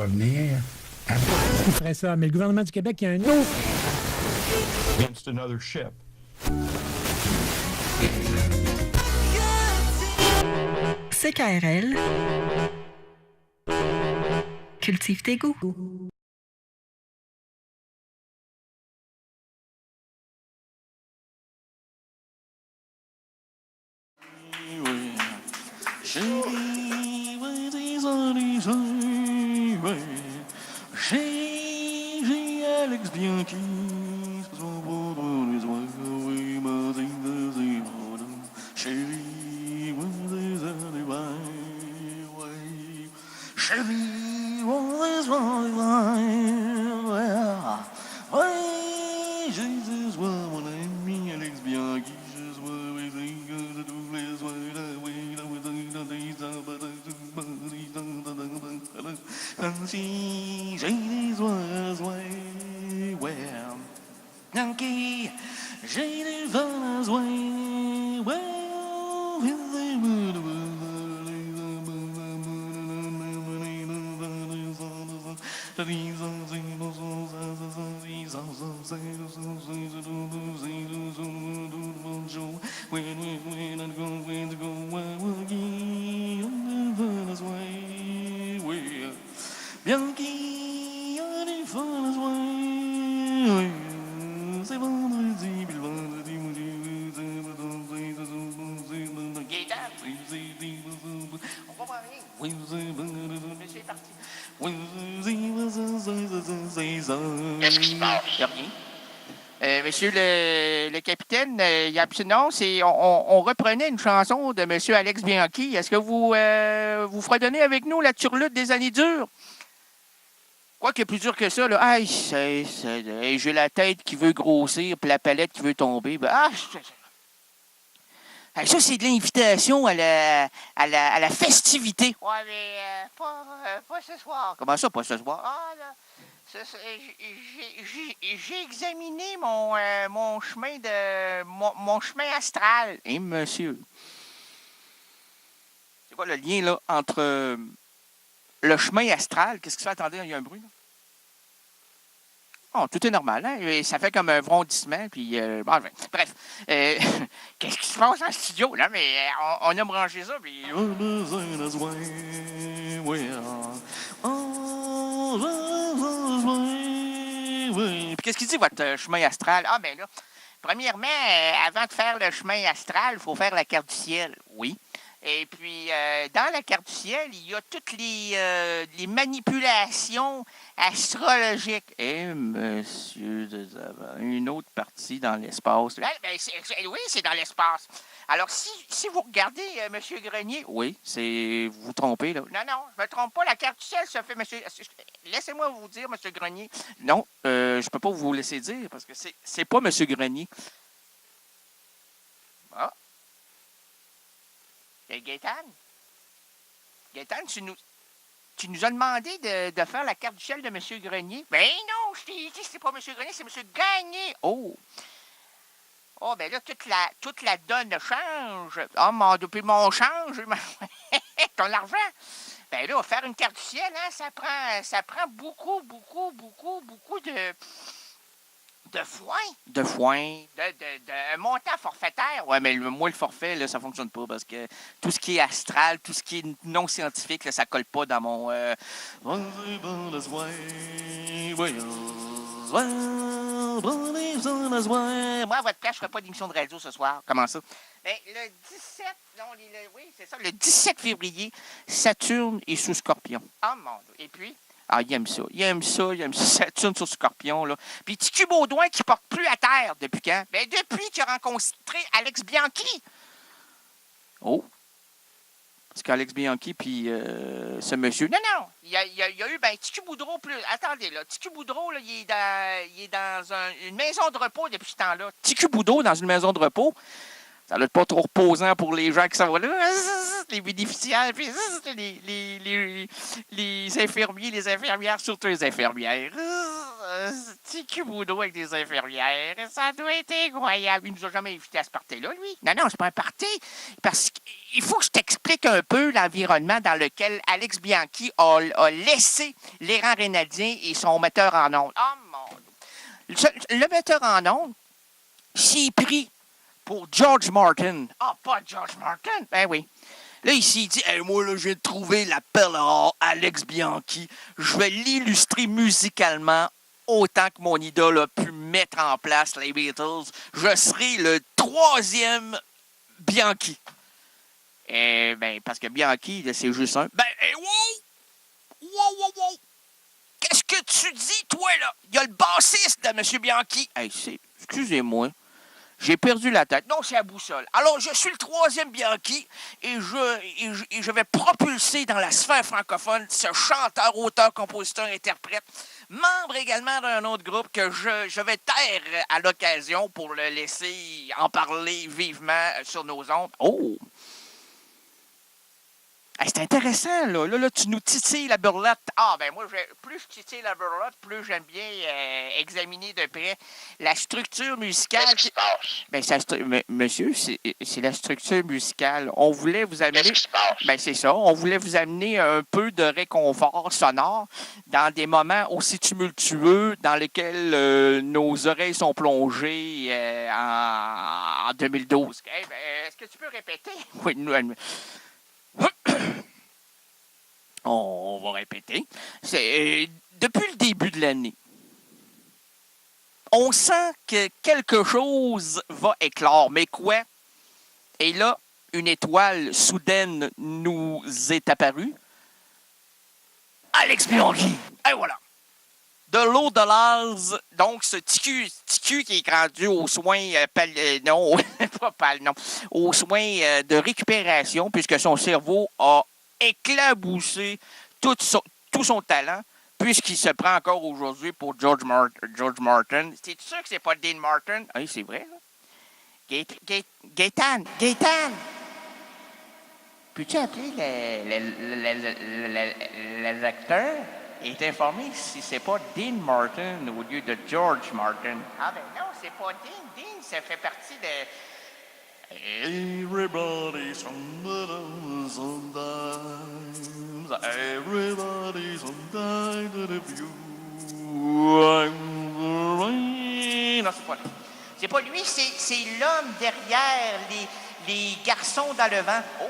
revenir. Qui ferait ça? Mais le gouvernement du Québec, il y a un autre. Against another ship. CKRL. Cultive tes goûts. J'ai Alex Bianchi. Qu'est-ce qui se passe? Il n'y a rien. Monsieur le capitaine, il y a non, c'est on reprenait une chanson de Monsieur Alex Bianchi. Est-ce que vous fredonnez avec nous la turlute des années dures? Quoi qu'il y a plus dur que ça, là. Aïe, j'ai la tête qui veut grossir puis la palette qui veut tomber. Ça, c'est de l'invitation à la festivité. Ouais, mais pas ce soir. Comment ça, pas ce soir? Ah, là. J'ai examiné mon chemin astral. Et monsieur, c'est quoi le lien là entre le chemin astral? Qu'est-ce qui se fait? Attendez, il y a un bruit là. Oh, tout est normal, hein? Et ça fait comme un vrondissement, puis... bref. Qu'est-ce qui se passe en studio, là? Mais on a branché ça, puis... Puis qu'est-ce qu'il dit, votre chemin astral? Ah, ben là, premièrement, avant de faire le chemin astral, il faut faire la carte du ciel. Oui. Et puis, dans la carte du ciel, il y a toutes les manipulations astrologiques. Et monsieur, une autre partie dans l'espace. Oui, c'est dans l'espace. Alors, si vous regardez monsieur Grenier... Oui, c'est... Vous vous trompez, là. Non, je me trompe pas. La carte du ciel se fait, monsieur... Laissez-moi vous dire, monsieur Grenier. Non, je peux pas vous laisser dire, parce que c'est pas monsieur Grenier. Ah. Et Gaétane, tu nous as demandé de faire la carte du ciel de M. Grenier. Ben non, je t'ai dit, c'est pas M. Grenier, c'est M. Gagné. Oh, ben là, toute la donne change. Oh, depuis mon change, ton argent. Ben là, faire une carte du ciel, hein, ça prend beaucoup de foin, de montant forfaitaire. Ouais, mais moi, le forfait, là, ça fonctionne pas parce que tout ce qui est astral, tout ce qui est non scientifique, là, ça colle pas dans mon... Moi, à votre place, je ferai pas d'émission de radio ce soir. Comment ça? Ben, le 17... oui, c'est ça. Le 17 février, Saturne est sous Scorpion. Ah, mon Dieu. Et puis... Ah, il aime ça. Saturne sur Scorpion, là. Puis Ticu Baudouin qui porte plus à terre depuis quand? Ben, depuis qu'il a rencontré Alex Bianchi. Oh. Parce qu'Alex Bianchi, puis ce monsieur... Non. Il y a eu, Ticu Boudreau plus... Attendez, là. Ticu Boudreau, là, il est dans une maison de repos depuis ce temps-là. Ticu Boudreau dans une maison de repos. Ça doit être pas trop reposant pour les gens qui s'en vont là. Les bénéficiaires, puis les infirmiers, les infirmières, surtout les infirmières. Tiki Boudreau avec des infirmières. Ça doit être incroyable. Il nous a jamais invités à ce party-là, lui. Non, c'est pas un party. Parce qu'il faut que je t'explique un peu l'environnement dans lequel Alex Bianchi a laissé les rangs rénadiens et son metteur en ondes. Oh, mon Dieu. Le metteur en ondes s'est pris pour George Martin. Ah, pas George Martin? Ben oui. Là, ici, il dit hey, moi, là, j'ai trouvé la perle rare, Alex Bianchi. Je vais l'illustrer musicalement autant que mon idole a pu mettre en place les Beatles. Je serai le 3e Bianchi. Ben, parce que Bianchi, là, c'est juste un. Ben, wow! Qu'est-ce que tu dis, toi, là? Il y a le bassiste de M. Bianchi. Hey, excusez-moi. J'ai perdu la tête. Non, c'est la boussole. Alors, je suis le 3e Bianchi et je vais propulser dans la sphère francophone ce chanteur, auteur, compositeur, interprète, membre également d'un autre groupe que je vais taire à l'occasion pour le laisser en parler vivement sur nos ondes. Oh! Hey, c'est intéressant, là. Là, tu nous titilles la burlette. Ah, ben moi, plus je titille la burlette, plus j'aime bien examiner de près la structure musicale. Qu'est-ce qui se passe? Ben, monsieur, c'est la structure musicale. On voulait vous amener... Qu'est-ce qui se passe? Ben, c'est ça. On voulait vous amener un peu de réconfort sonore dans des moments aussi tumultueux dans lesquels nos oreilles sont plongées en 2012. Hey, ben, est-ce que tu peux répéter? Oui, on va répéter. Depuis le début de l'année, on sent que quelque chose va éclore. Mais quoi? Et là, une étoile soudaine nous est apparue. Alex Bianchi. Et voilà. De l'eau de l'Az, donc ce TQ qui est rendu aux soins, aux soins de récupération, puisque son cerveau a éclaboussé tout son talent, puisqu'il se prend encore aujourd'hui pour George Martin. C'est sûr que c'est pas Dean Martin? Oui, c'est vrai. Gaétan! Peux-tu appeler les acteurs? Et est informé si c'est pas Dean Martin au lieu de George Martin. Ah ben non, c'est pas Dean. Dean, ça fait partie de... Everybody's sometimes. Everybody's sometimes to the view. Non, c'est pas lui. C'est pas lui, c'est l'homme derrière les garçons dans le vent. Oh!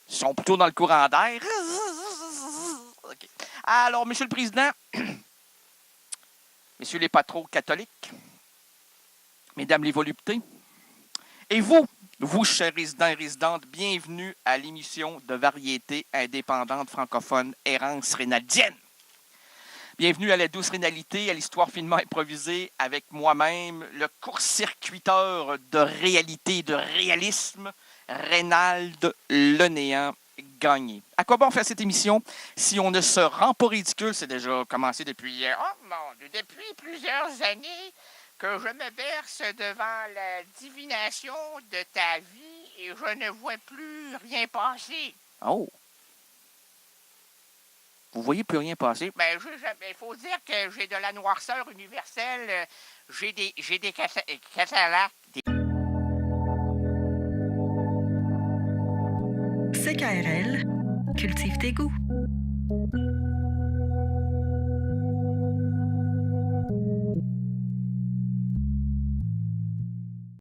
Ils sont plutôt dans le courant d'air. Okay. Alors, Monsieur le Président, Messieurs les patrons catholiques, Mesdames les voluptés, et vous, chers résidents et résidentes, bienvenue à l'émission de variété indépendante francophone Errance rénaldienne. Bienvenue à la douce rénalité, à l'histoire finement improvisée avec moi-même, le court-circuiteur de réalité, de réalisme, Reynald Le Néant Gagné. À quoi bon faire cette émission si on ne se rend pas ridicule? C'est déjà commencé depuis depuis plusieurs années que je me berce devant la divination de ta vie et je ne vois plus rien passer. Oh! Vous voyez plus rien passer? Ben, il faut dire que j'ai de la noirceur universelle. J'ai des cataractes. CKRL, cultive tes goûts.